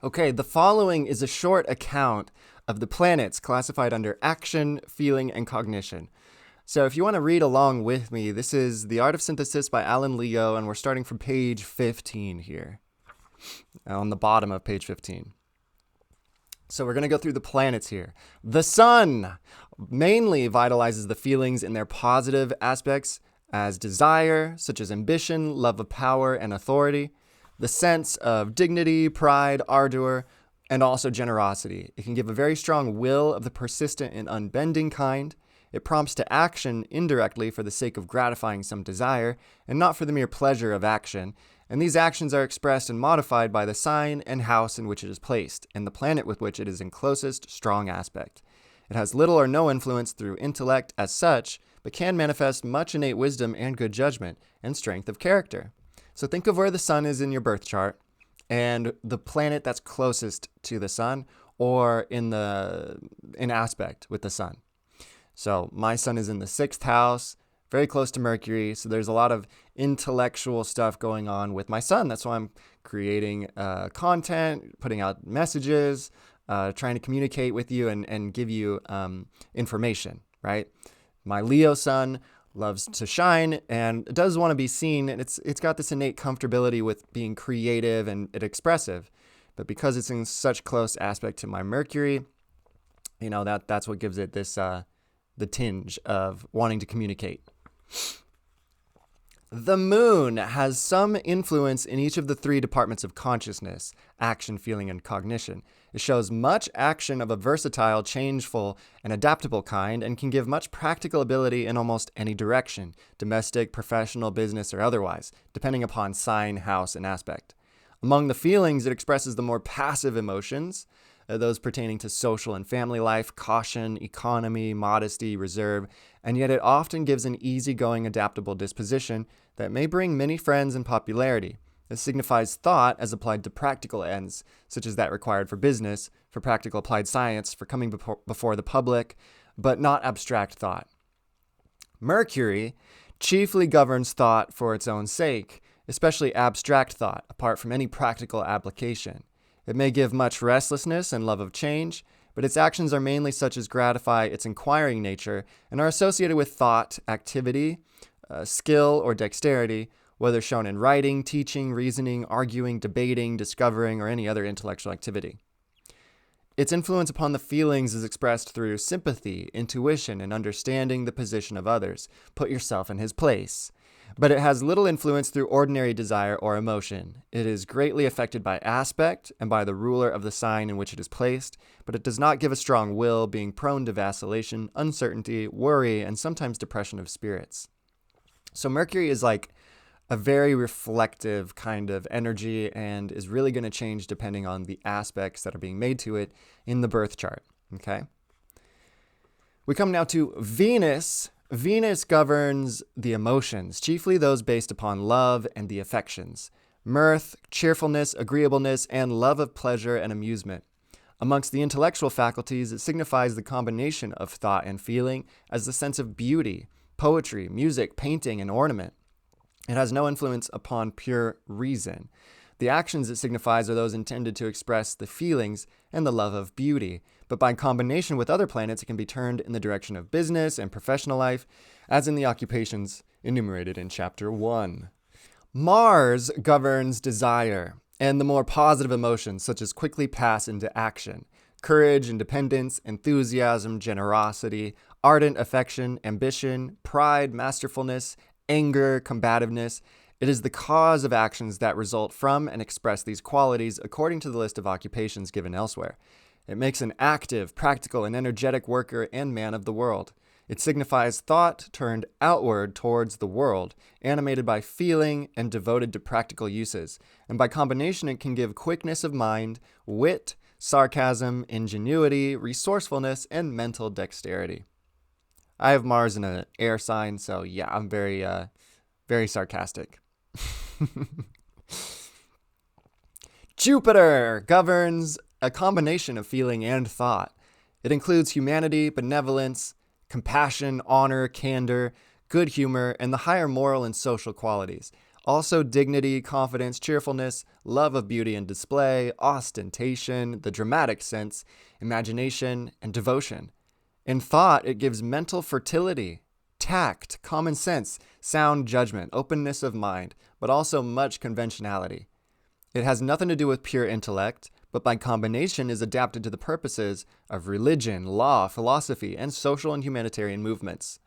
Okay, the following is a short account of the planets classified under action, feeling, and cognition. So if you want to read along with me, this is The Art of Synthesis by Alan Leo, and we're starting from page 15 here, on the bottom of page 15. So we're going to go through the planets here. The sun mainly vitalizes the feelings in their positive aspects as desire, such as ambition, love of power, and authority. The sense of dignity, pride, ardor, and also generosity. It can give a very strong will of the persistent and unbending kind. It prompts to action indirectly for the sake of gratifying some desire, and not for the mere pleasure of action. And these actions are expressed and modified by the sign and house in which it is placed, and the planet with which it is in closest, strong aspect. It has little or no influence through intellect as such, but can manifest much innate wisdom and good judgment, and strength of character. So think of where the sun is in your birth chart and the planet that's closest to the sun or in aspect with the sun. So my sun is in the 6th house, very close to Mercury. So there's a lot of intellectual stuff going on with my sun. That's why I'm creating content, putting out messages, trying to communicate with you and give you information, right? My Leo sun loves to shine and does want to be seen, and it's got this innate comfortability with being creative and expressive. But because it's in such close aspect to my Mercury, that's what gives it this the tinge of wanting to communicate. The moon has some influence in each of the 3 departments of consciousness: action, feeling, and cognition. It shows much action of a versatile, changeful, and adaptable kind, and can give much practical ability in almost any direction: domestic, professional, business, or otherwise, depending upon sign, house, and aspect. Among the feelings, it expresses the more passive emotions, those pertaining to social and family life, caution, economy, modesty, reserve, and yet it often gives an easygoing, adaptable disposition that may bring many friends and popularity. It signifies thought as applied to practical ends, such as that required for business, for practical applied science, for coming before the public, but not abstract thought. Mercury chiefly governs thought for its own sake, especially abstract thought, apart from any practical application. It may give much restlessness and love of change, but its actions are mainly such as gratify its inquiring nature and are associated with thought, activity, skill, or dexterity, whether shown in writing, teaching, reasoning, arguing, debating, discovering, or any other intellectual activity. Its influence upon the feelings is expressed through sympathy, intuition, and understanding the position of others. Put yourself in his place. But it has little influence through ordinary desire or emotion. It is greatly affected by aspect and by the ruler of the sign in which it is placed, but it does not give a strong will, being prone to vacillation, uncertainty, worry, and sometimes depression of spirits. So Mercury is like a very reflective kind of energy and is really going to change depending on the aspects that are being made to it in the birth chart, okay? We come now to Venus. Venus governs the emotions, chiefly those based upon love and the affections, mirth, cheerfulness, agreeableness, and love of pleasure and amusement. Amongst the intellectual faculties, it signifies the combination of thought and feeling as the sense of beauty, poetry, music, painting, and ornament. It has no influence upon pure reason. The actions it signifies are those intended to express the feelings and the love of beauty, but by combination with other planets, it can be turned in the direction of business and professional life, as in the occupations enumerated in Chapter 1. Mars governs desire and the more positive emotions, such as quickly pass into action: courage, independence, enthusiasm, generosity, ardent affection, ambition, pride, masterfulness, anger, combativeness. It is the cause of actions that result from and express these qualities according to the list of occupations given elsewhere. It makes an active, practical, and energetic worker and man of the world. It signifies thought turned outward towards the world, animated by feeling and devoted to practical uses. And by combination, it can give quickness of mind, wit, sarcasm, ingenuity, resourcefulness, and mental dexterity. I have Mars in an air sign, so yeah, I'm very sarcastic. Jupiter governs a combination of feeling and thought. It includes humanity, benevolence, compassion, honor, candor, good humor, and the higher moral and social qualities. Also, dignity, confidence, cheerfulness, love of beauty and display, ostentation, the dramatic sense, imagination, and devotion. In thought, it gives mental fertility, tact, common sense, sound judgment, openness of mind, but also much conventionality. It has nothing to do with pure intellect, but by combination is adapted to the purposes of religion, law, philosophy, and social and humanitarian movements.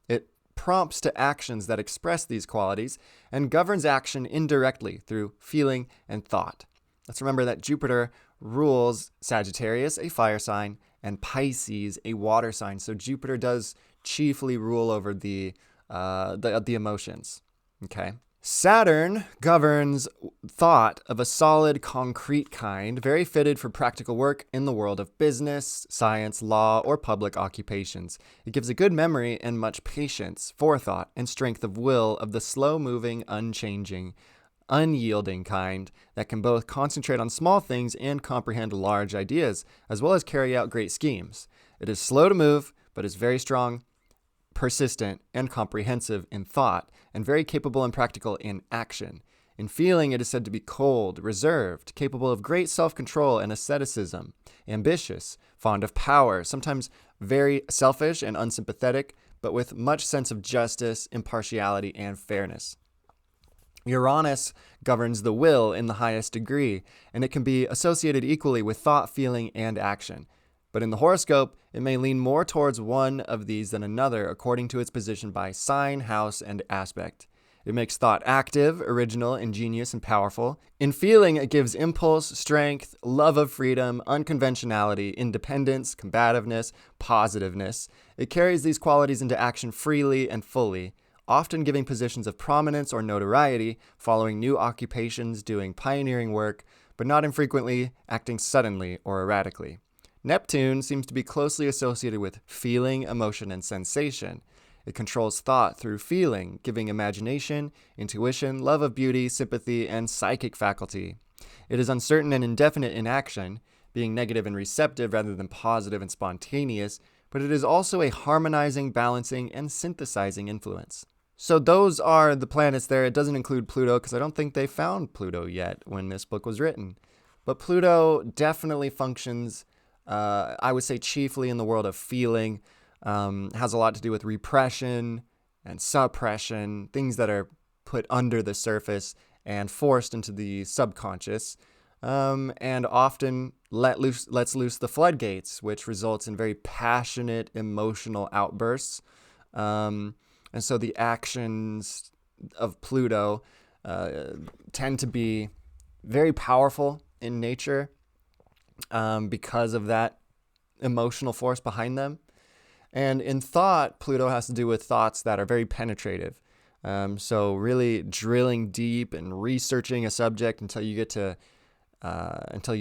It prompts to actions that express these qualities and governs action indirectly through feeling and thought. Let's remember that Jupiter rules Sagittarius, a fire sign, and Pisces, a water sign. So Jupiter does chiefly rule over the emotions. Okay. Saturn governs thought of a solid, concrete kind, very fitted for practical work in the world of business, science, law, or public occupations. It gives a good memory and much patience, forethought, and strength of will of the slow-moving, unchanging, unyielding kind that can both concentrate on small things and comprehend large ideas, as well as carry out great schemes. It is slow to move, but is very strong, persistent, and comprehensive in thought, and very capable and practical in action. In feeling, it is said to be cold, reserved, capable of great self-control and asceticism, ambitious, fond of power, sometimes very selfish and unsympathetic, but with much sense of justice, impartiality, and fairness. Uranus governs the will in the highest degree, and it can be associated equally with thought, feeling, and action. But in the horoscope, it may lean more towards one of these than another according to its position by sign, house, and aspect. It makes thought active, original, ingenious, and powerful. In feeling, it gives impulse, strength, love of freedom, unconventionality, independence, combativeness, positiveness. It carries these qualities into action freely and fully, often giving positions of prominence or notoriety, following new occupations, doing pioneering work, but not infrequently acting suddenly or erratically. Neptune seems to be closely associated with feeling, emotion, and sensation. It controls thought through feeling, giving imagination, intuition, love of beauty, sympathy, and psychic faculty. It is uncertain and indefinite in action, being negative and receptive rather than positive and spontaneous, but it is also a harmonizing, balancing, and synthesizing influence. So those are the planets there. It doesn't include Pluto because I don't think they found Pluto yet when this book was written. But Pluto definitely functions, I would say, chiefly in the world of feeling. Has a lot to do with repression and suppression, things that are put under the surface and forced into the subconscious, and often lets loose the floodgates, which results in very passionate emotional outbursts. And so the actions of Pluto tend to be very powerful in nature because of that emotional force behind them. And in thought, Pluto has to do with thoughts that are very penetrative. So really drilling deep and researching a subject until you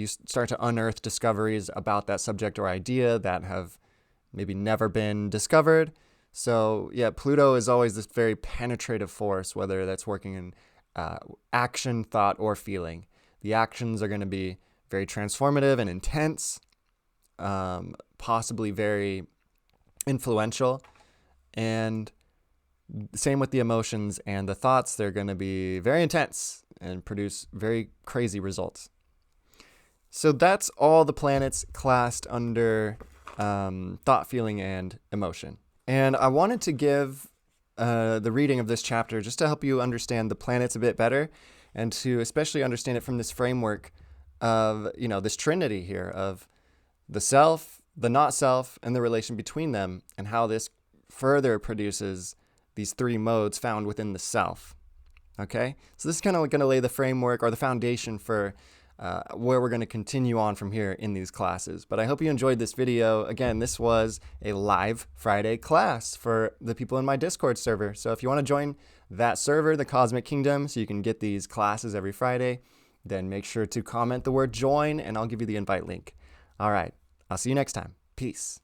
start to unearth discoveries about that subject or idea that have maybe never been discovered. So yeah, Pluto is always this very penetrative force, whether that's working in action, thought, or feeling. The actions are going to be very transformative and intense, possibly very influential, and same with the emotions and the thoughts. They're going to be very intense and produce very crazy results. So that's all the planets classed under thought, feeling, and emotion. And I wanted to give the reading of this chapter just to help you understand the planets a bit better, and to especially understand it from this framework of, this trinity here of the self, the not self, and the relation between them, and how this further produces these three modes found within the self. Okay? So this is kind of going to lay the framework or the foundation for where we're going to continue on from here in these classes. But I hope you enjoyed this video. Again, this was a live Friday class for the people in my Discord server. So if you want to join that server, the Cosmic Kingdom, so you can get these classes every Friday, then make sure to comment the word join and I'll give you the invite link. All right. I'll see you next time. Peace.